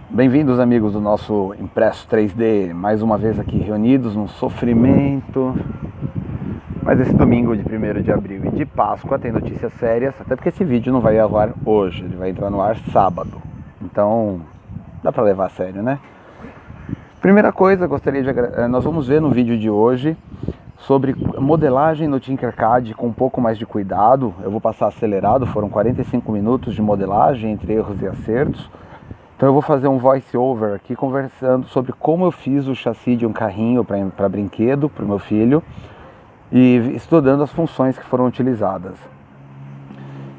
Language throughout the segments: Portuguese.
Bem-vindos, amigos do nosso Impresso 3D, mais uma vez aqui reunidos num sofrimento. Mas esse domingo de 1º de abril e de Páscoa tem notícias sérias, até porque esse vídeo não vai ao ar hoje, ele vai entrar no ar sábado. Então, dá pra levar a sério, né? Primeira coisa, nós vamos ver no vídeo de hoje sobre modelagem no Tinkercad com um pouco mais de cuidado. Eu vou passar acelerado, foram 45 minutos de modelagem entre erros e acertos. Então eu vou fazer um voice over aqui conversando sobre como eu fiz o chassi de um carrinho para brinquedo para o meu filho e estudando as funções que foram utilizadas.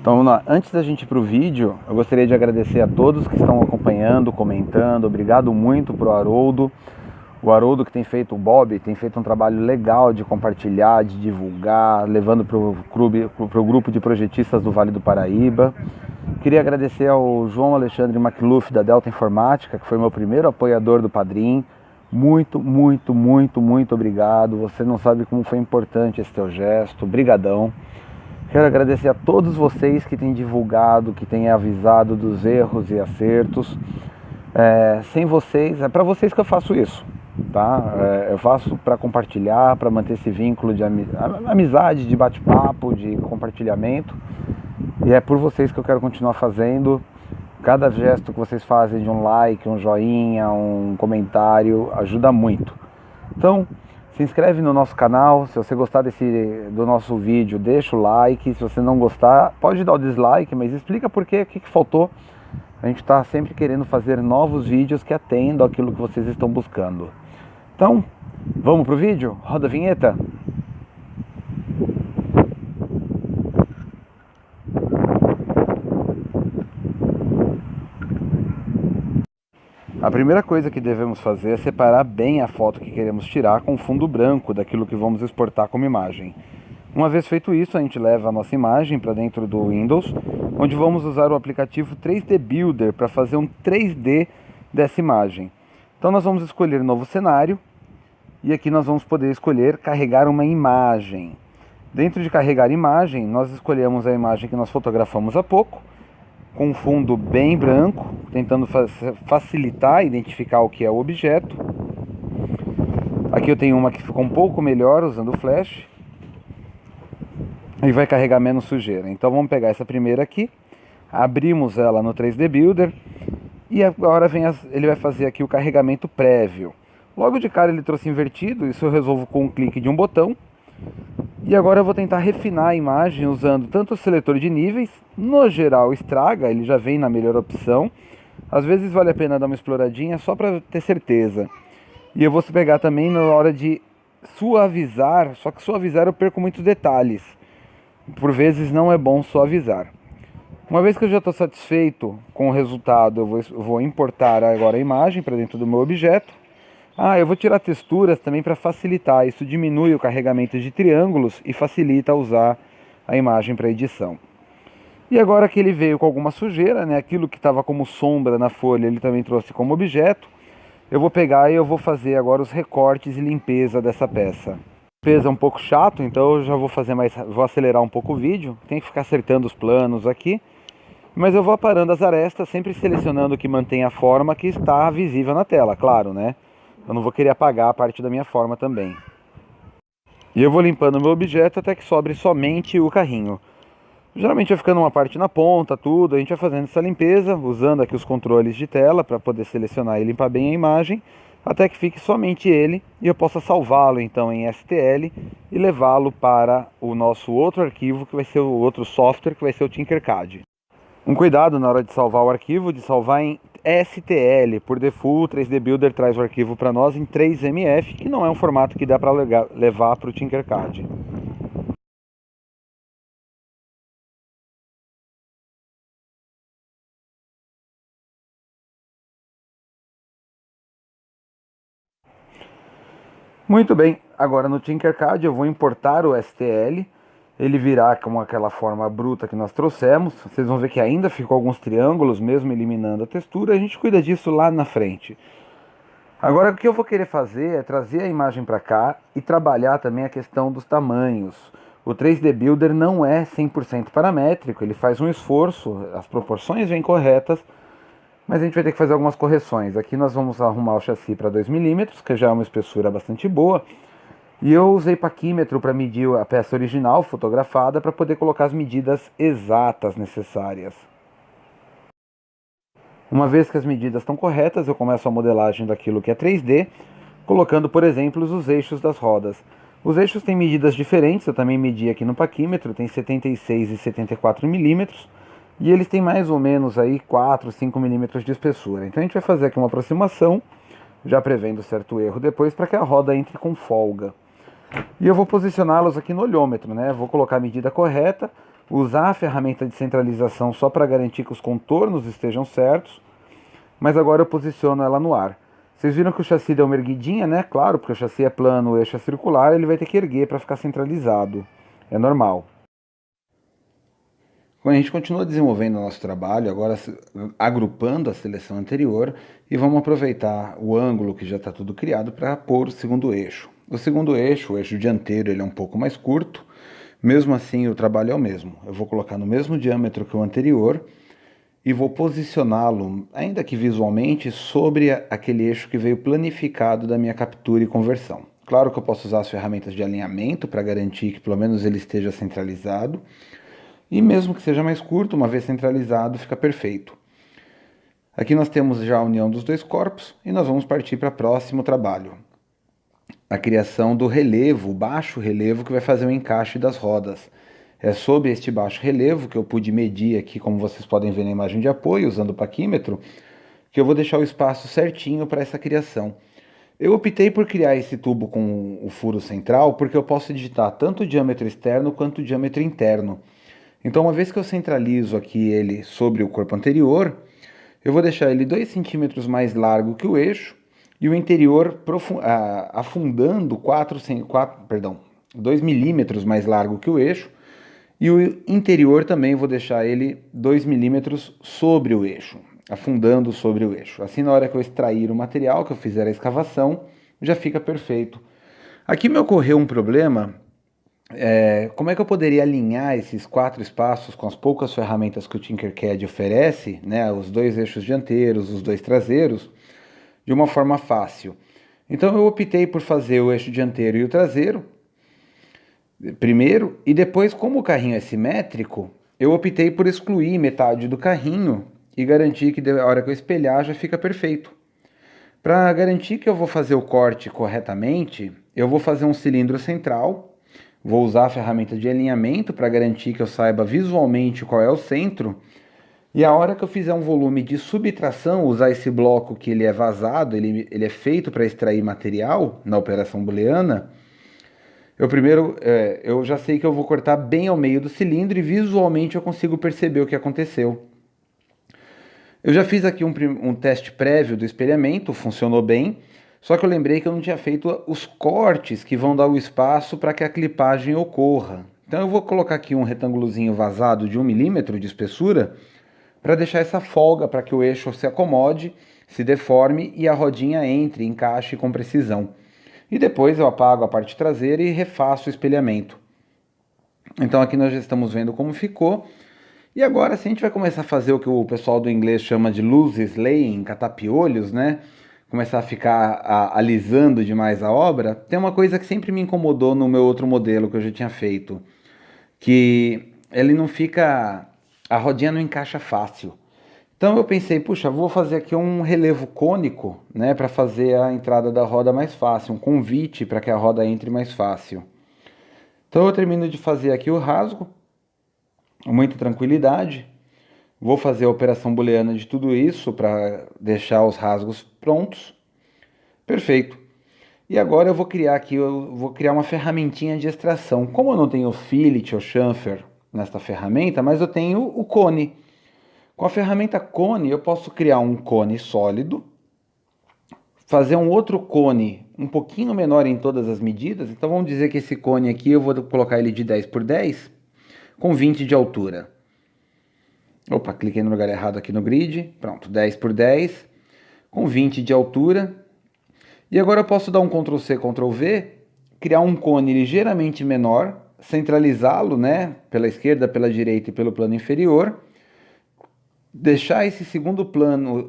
Então vamos lá. Antes da gente ir para o vídeo, eu gostaria de agradecer a todos que estão acompanhando, comentando. Obrigado muito para o Haroldo. O Haroldo que tem feito, o Bob, tem feito um trabalho legal de compartilhar, de divulgar, levando para o grupo de projetistas do Vale do Paraíba. Queria agradecer ao João Alexandre Macluff da Delta Informática, que foi meu primeiro apoiador do Padrim. Muito obrigado. Você não sabe como foi importante esse teu gesto. Brigadão. Quero agradecer a todos vocês que têm divulgado, que têm avisado dos erros e acertos. Sem vocês, é para vocês que eu faço isso, tá? Eu faço para compartilhar, para manter esse vínculo de amizade, de bate-papo, de compartilhamento. E é por vocês que eu quero continuar fazendo. Cada gesto que vocês fazem de um like, um joinha, um comentário, ajuda muito. Então, se inscreve no nosso canal. Se você gostar do nosso vídeo, deixa o like. Se você não gostar, pode dar o dislike, mas explica por quê, o que faltou. A gente está sempre querendo fazer novos vídeos que atendam aquilo que vocês estão buscando. Então, vamos pro vídeo? Roda a vinheta. A primeira coisa que devemos fazer é separar bem a foto que queremos tirar com o fundo branco daquilo que vamos exportar como imagem. Uma vez feito isso, a gente leva a nossa imagem para dentro do Windows, onde vamos usar o aplicativo 3D Builder para fazer um 3D dessa imagem. Então nós vamos escolher novo cenário e aqui nós vamos poder escolher carregar uma imagem. Dentro de carregar imagem, nós escolhemos a imagem que nós fotografamos há pouco, com um fundo bem branco, tentando facilitar, identificar o que é o objeto. Aqui eu tenho uma que ficou um pouco melhor usando o flash. E vai carregar menos sujeira. Então vamos pegar essa primeira aqui, abrimos ela no 3D Builder e agora ele vai fazer aqui o carregamento prévio. Logo de cara ele trouxe invertido, isso eu resolvo com um clique de um botão. E agora eu vou tentar refinar a imagem usando tanto o seletor de níveis, no geral estraga, ele já vem na melhor opção. Às vezes vale a pena dar uma exploradinha só para ter certeza. E eu vou pegar também na hora de suavizar, só que suavizar eu perco muitos detalhes. Por vezes não é bom suavizar. Uma vez que eu já estou satisfeito com o resultado, eu vou importar agora a imagem para dentro do meu objeto. Eu vou tirar texturas também para facilitar. Isso diminui o carregamento de triângulos e facilita usar a imagem para edição. E agora que ele veio com alguma sujeira, né, aquilo que estava como sombra na folha, ele também trouxe como objeto. Eu vou pegar e eu vou fazer agora os recortes e limpeza dessa peça. Limpeza é um pouco chato, então eu já vou acelerar um pouco o vídeo. Tem que ficar acertando os planos aqui. Mas eu vou aparando as arestas, sempre selecionando o que mantém a forma que está visível na tela, claro, né? Eu não vou querer apagar a parte da minha forma também. E eu vou limpando o meu objeto até que sobre somente o carrinho. Geralmente vai ficando uma parte na ponta, tudo. A gente vai fazendo essa limpeza, usando aqui os controles de tela para poder selecionar e limpar bem a imagem, até que fique somente ele e eu possa salvá-lo então em STL e levá-lo para o nosso outro arquivo, que vai ser o outro software, que vai ser o Tinkercad. Um cuidado na hora de salvar o arquivo, de salvar em STL. Por default, o 3D Builder traz o arquivo para nós em 3MF, que não é um formato que dá para levar para o Tinkercad. Muito bem, agora no Tinkercad eu vou importar o STL. Ele virá com aquela forma bruta que nós trouxemos. Vocês vão ver que ainda ficou alguns triângulos, mesmo eliminando a textura. A gente cuida disso lá na frente. Agora o que eu vou querer fazer é trazer a imagem para cá e trabalhar também a questão dos tamanhos. O 3D Builder não é 100% paramétrico, ele faz um esforço, as proporções vêm corretas, Mas a gente vai ter que fazer algumas correções. Aqui nós vamos arrumar o chassi para 2 milímetros, que já é uma espessura bastante boa. E eu usei paquímetro para medir a peça original, fotografada, para poder colocar as medidas exatas necessárias. Uma vez que as medidas estão corretas, eu começo a modelagem daquilo que é 3D, colocando, por exemplo, os eixos das rodas. Os eixos têm medidas diferentes, eu também medi aqui no paquímetro, tem 76 e 74 milímetros, e eles têm mais ou menos aí 4, 5 milímetros de espessura. Então a gente vai fazer aqui uma aproximação, já prevendo certo erro depois, para que a roda entre com folga. E eu vou posicioná-los aqui no olhômetro, né? Vou colocar a medida correta, usar a ferramenta de centralização só para garantir que os contornos estejam certos, mas agora eu posiciono ela no ar. Vocês viram que o chassi deu uma erguidinha, né? Claro, porque o chassi é plano, o eixo é circular, ele vai ter que erguer para ficar centralizado. É normal. Bom, a gente continua desenvolvendo o nosso trabalho, agora agrupando a seleção anterior, e vamos aproveitar o ângulo que já está tudo criado para pôr o segundo eixo. O segundo eixo, o eixo dianteiro, ele é um pouco mais curto, mesmo assim o trabalho é o mesmo. Eu vou colocar no mesmo diâmetro que o anterior e vou posicioná-lo, ainda que visualmente, sobre aquele eixo que veio planificado da minha captura e conversão. Claro que eu posso usar as ferramentas de alinhamento para garantir que pelo menos ele esteja centralizado, e mesmo que seja mais curto, uma vez centralizado, fica perfeito. Aqui nós temos já a união dos dois corpos e nós vamos partir para o próximo trabalho. A criação do relevo, o baixo relevo que vai fazer o encaixe das rodas. É sobre este baixo relevo que eu pude medir aqui, como vocês podem ver na imagem de apoio, usando o paquímetro, que eu vou deixar o espaço certinho para essa criação. Eu optei por criar esse tubo com o furo central porque eu posso digitar tanto o diâmetro externo quanto o diâmetro interno. Então, uma vez que eu centralizo aqui ele sobre o corpo anterior, eu vou deixar ele 2 centímetros mais largo que o eixo e o interior afundando 2 milímetros mais largo que o eixo, e o interior também vou deixar ele 2 milímetros sobre o eixo, afundando sobre o eixo. Assim, na hora que eu extrair o material, que eu fizer a escavação, já fica perfeito. Aqui me ocorreu um problema. Como é que eu poderia alinhar esses 4 espaços com as poucas ferramentas que o Tinkercad oferece, né, os 2 eixos dianteiros, os 2 traseiros, de uma forma fácil? Então eu optei por fazer o eixo dianteiro e o traseiro primeiro, e depois, como o carrinho é simétrico, eu optei por excluir metade do carrinho e garantir que a hora que eu espelhar já fica perfeito. Para garantir que eu vou fazer o corte corretamente, eu vou fazer um cilindro central. Vou usar a ferramenta de alinhamento para garantir que eu saiba visualmente qual é o centro. E a hora que eu fizer um volume de subtração, usar esse bloco que ele é vazado, ele é feito para extrair material na operação booleana, eu já sei que eu vou cortar bem ao meio do cilindro e visualmente eu consigo perceber o que aconteceu. Eu já fiz aqui um teste prévio do espelhamento, funcionou bem. Só que eu lembrei que eu não tinha feito os cortes que vão dar o espaço para que a clipagem ocorra. Então eu vou colocar aqui um retângulozinho vazado de 1 milímetro de espessura para deixar essa folga para que o eixo se acomode, se deforme e a rodinha entre, encaixe com precisão. E depois eu apago a parte traseira e refaço o espelhamento. Então aqui nós já estamos vendo como ficou. E agora sim a gente vai começar a fazer o que o pessoal do inglês chama de loose slaying, catar piolhos, né? Começar a ficar alisando demais a obra. Tem uma coisa que sempre me incomodou no meu outro modelo que eu já tinha feito, que ele não fica, a rodinha não encaixa fácil. Então eu pensei, puxa, vou fazer aqui um relevo cônico, né, para fazer a entrada da roda mais fácil, um convite para que a roda entre mais fácil. Então eu termino de fazer aqui o rasgo, com muita tranquilidade. Vou fazer a operação booleana de tudo isso para deixar os rasgos prontos. Perfeito. E agora eu vou criar uma ferramentinha de extração. Como eu não tenho fillet ou chamfer nesta ferramenta, mas eu tenho o cone. Com a ferramenta cone eu posso criar um cone sólido, fazer um outro cone um pouquinho menor em todas as medidas. Então vamos dizer que esse cone aqui eu vou colocar ele de 10 por 10 com 20 de altura. Opa, cliquei no lugar errado aqui no grid. Pronto, 10 por 10 com 20 de altura. E agora eu posso dar um Ctrl C, Ctrl V, criar um cone ligeiramente menor, centralizá-lo, né, pela esquerda, pela direita e pelo plano inferior. deixar esse segundo plano,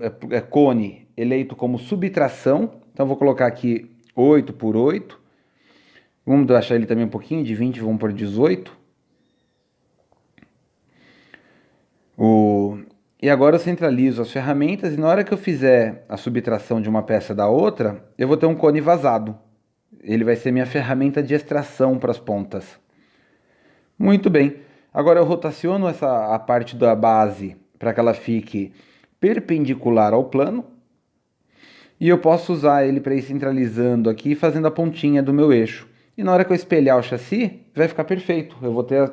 cone, eleito como subtração. Então vou colocar aqui 8 por 8. Vamos baixar ele também um pouquinho, de 20 vamos por 18. E agora eu centralizo as ferramentas e na hora que eu fizer a subtração de uma peça da outra, eu vou ter um cone vazado. Ele vai ser minha ferramenta de extração para as pontas. Muito bem. Agora eu rotaciono a parte da base para que ela fique perpendicular ao plano. E eu posso usar ele para ir centralizando aqui, fazendo a pontinha do meu eixo. E na hora que eu espelhar o chassi, vai ficar perfeito. Eu vou ter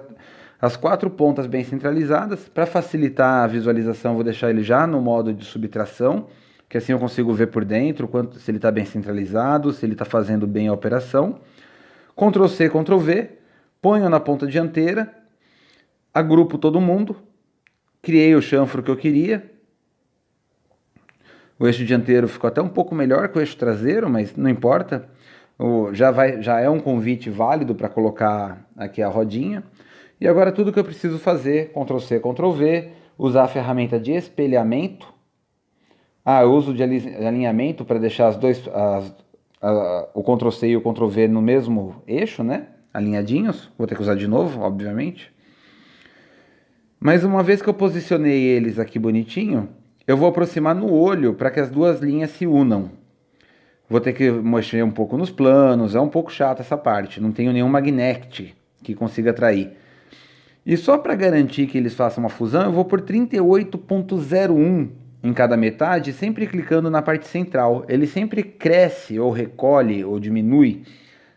as 4 pontas bem centralizadas. Para facilitar a visualização, eu vou deixar ele já no modo de subtração, que assim eu consigo ver por dentro se ele está bem centralizado, se ele está fazendo bem a operação. Ctrl C, Ctrl V, ponho na ponta dianteira, agrupo todo mundo, criei o chanfro que eu queria. O eixo dianteiro ficou até um pouco melhor que o eixo traseiro, mas não importa. Já é um convite válido para colocar aqui a rodinha. E agora tudo que eu preciso fazer, Ctrl C, Ctrl V, usar a ferramenta de espelhamento. Eu uso de alinhamento para deixar o Ctrl C e o Ctrl V no mesmo eixo, né? Alinhadinhos. Vou ter que usar de novo, obviamente. Mas uma vez que eu posicionei eles aqui bonitinho, eu vou aproximar no olho para que as duas linhas se unam. Vou ter que mexer um pouco nos planos, é um pouco chato essa parte. Não tenho nenhum magnet que consiga atrair. E só para garantir que eles façam uma fusão, eu vou por 38.01 em cada metade, sempre clicando na parte central. Ele sempre cresce, ou recolhe, ou diminui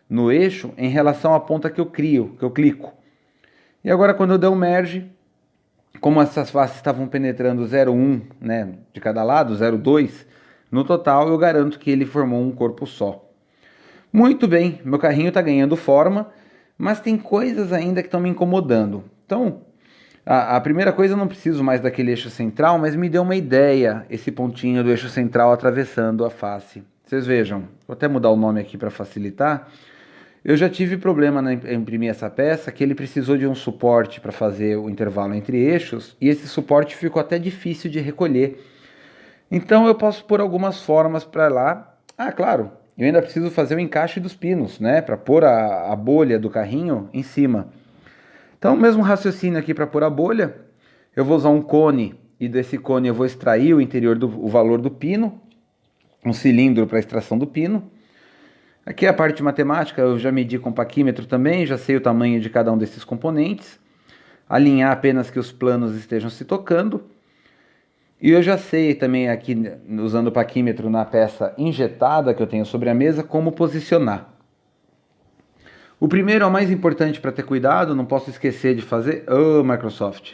no eixo em relação à ponta que eu clico. E agora quando eu der um merge, como essas faces estavam penetrando 0,1, né, de cada lado, 0,2, no total eu garanto que ele formou um corpo só. Muito bem, meu carrinho está ganhando forma, mas tem coisas ainda que estão me incomodando. Então, a primeira coisa, eu não preciso mais daquele eixo central, mas me deu uma ideia esse pontinho do eixo central atravessando a face. Vocês vejam, vou até mudar o nome aqui para facilitar. Eu já tive problema em imprimir essa peça, que ele precisou de um suporte para fazer o intervalo entre eixos, e esse suporte ficou até difícil de recolher. Então eu posso pôr algumas formas para lá. Claro, eu ainda preciso fazer o encaixe dos pinos, né, para pôr a bolha do carrinho em cima. Então, mesmo raciocínio aqui para pôr a bolha, eu vou usar um cone, e desse cone eu vou extrair o valor do pino, um cilindro para extração do pino. Aqui a parte matemática, eu já medi com paquímetro também, já sei o tamanho de cada um desses componentes. Alinhar apenas que os planos estejam se tocando. E eu já sei também aqui, usando o paquímetro na peça injetada que eu tenho sobre a mesa, como posicionar. O primeiro é o mais importante para ter cuidado, não posso esquecer de fazer... Microsoft!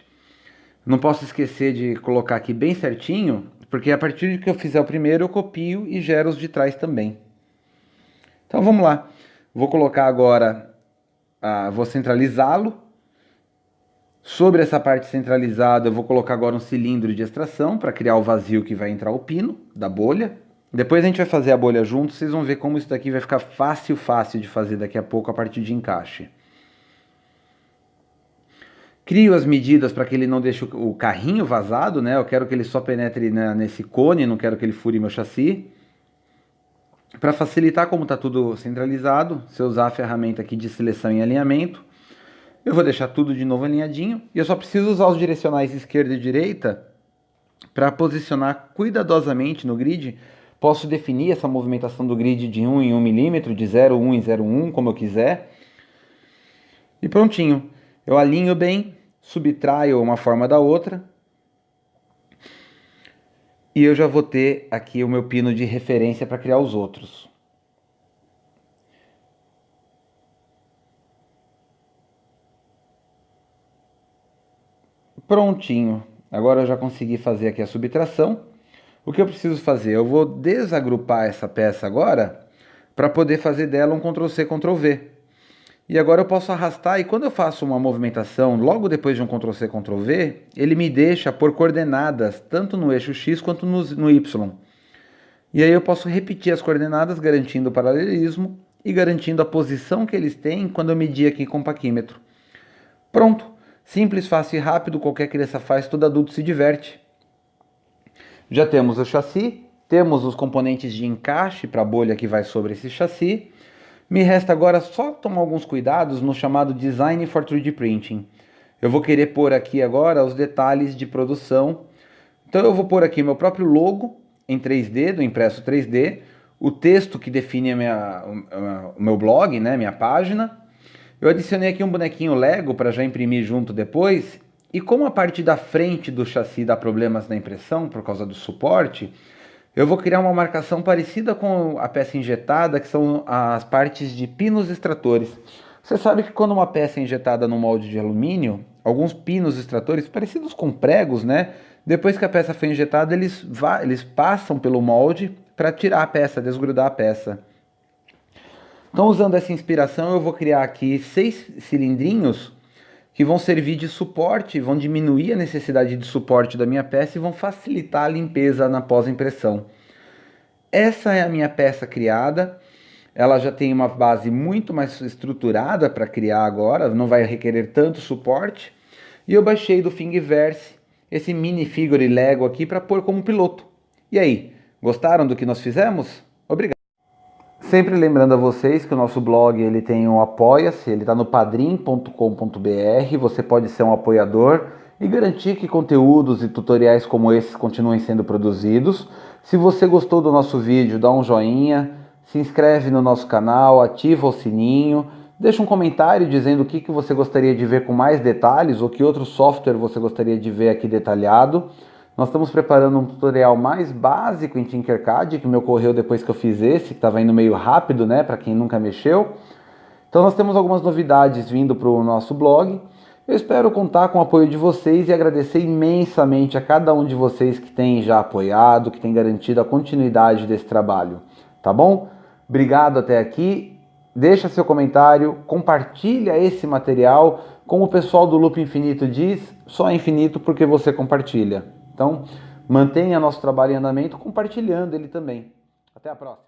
Não posso esquecer de colocar aqui bem certinho, porque a partir de que eu fizer o primeiro, eu copio e gero os de trás também. Então vamos lá. Vou colocar agora, vou centralizá-lo. Sobre essa parte centralizada, eu vou colocar agora um cilindro de extração para criar o vazio que vai entrar o pino da bolha. Depois a gente vai fazer a bolha junto, vocês vão ver como isso daqui vai ficar fácil de fazer daqui a pouco a partir de encaixe. Crio as medidas para que ele não deixe o carrinho vazado, né? Eu quero que ele só penetre nesse cone, não quero que ele fure meu chassi. Para facilitar, como está tudo centralizado, se eu usar a ferramenta aqui de seleção e alinhamento, eu vou deixar tudo de novo alinhadinho. E eu só preciso usar os direcionais esquerda e direita para posicionar cuidadosamente no grid. Posso definir essa movimentação do grid de 1 em 1 milímetro, de 0,1 em 0,1, como eu quiser. E prontinho. Eu alinho bem, subtraio uma forma da outra. E eu já vou ter aqui o meu pino de referência para criar os outros. Prontinho. Agora eu já consegui fazer aqui a subtração. O que eu preciso fazer? Eu vou desagrupar essa peça agora para poder fazer dela um Ctrl C, Ctrl V. E agora eu posso arrastar, e quando eu faço uma movimentação, logo depois de um Ctrl C, Ctrl V, ele me deixa por coordenadas, tanto no eixo X quanto no Y. E aí eu posso repetir as coordenadas, garantindo o paralelismo e garantindo a posição que eles têm quando eu medir aqui com o paquímetro. Pronto! Simples, fácil e rápido, qualquer criança faz, todo adulto se diverte. Já temos o chassi, temos os componentes de encaixe para a bolha que vai sobre esse chassi. Me resta agora só tomar alguns cuidados no chamado Design for 3D Printing. Eu vou querer pôr aqui agora os detalhes de produção. Então eu vou pôr aqui meu próprio logo em 3D, do impresso 3D, o texto que define o meu blog, né, minha página. Eu adicionei aqui um bonequinho Lego para já imprimir junto depois. E como a parte da frente do chassi dá problemas na impressão por causa do suporte, eu vou criar uma marcação parecida com a peça injetada, que são as partes de pinos extratores. Você sabe que quando uma peça é injetada no molde de alumínio, alguns pinos extratores, parecidos com pregos, né? Depois que a peça foi injetada, eles passam pelo molde para tirar a peça, desgrudar a peça. Então, usando essa inspiração, eu vou criar aqui 6 cilindrinhos que vão servir de suporte, vão diminuir a necessidade de suporte da minha peça e vão facilitar a limpeza na pós-impressão. Essa é a minha peça criada, ela já tem uma base muito mais estruturada para criar agora, não vai requerer tanto suporte. E eu baixei do Thingiverse esse minifigure Lego aqui para pôr como piloto. E aí, gostaram do que nós fizemos? Obrigado! Sempre lembrando a vocês que o nosso blog ele tem um Apoia-se, ele está no padrim.com.br, você pode ser um apoiador e garantir que conteúdos e tutoriais como esses continuem sendo produzidos. Se você gostou do nosso vídeo, dá um joinha, se inscreve no nosso canal, ativa o sininho, deixa um comentário dizendo o que você gostaria de ver com mais detalhes ou que outro software você gostaria de ver aqui detalhado. Nós estamos preparando um tutorial mais básico em Tinkercad, que me ocorreu depois que eu fiz esse, que estava indo meio rápido, né, para quem nunca mexeu. Então nós temos algumas novidades vindo para o nosso blog. Eu espero contar com o apoio de vocês e agradecer imensamente a cada um de vocês que tem já apoiado, que tem garantido a continuidade desse trabalho. Tá bom? Obrigado até aqui. Deixa seu comentário, compartilha esse material. Como o pessoal do Loop Infinito diz, só é infinito porque você compartilha. Então, mantenha nosso trabalho em andamento compartilhando ele também. Até a próxima!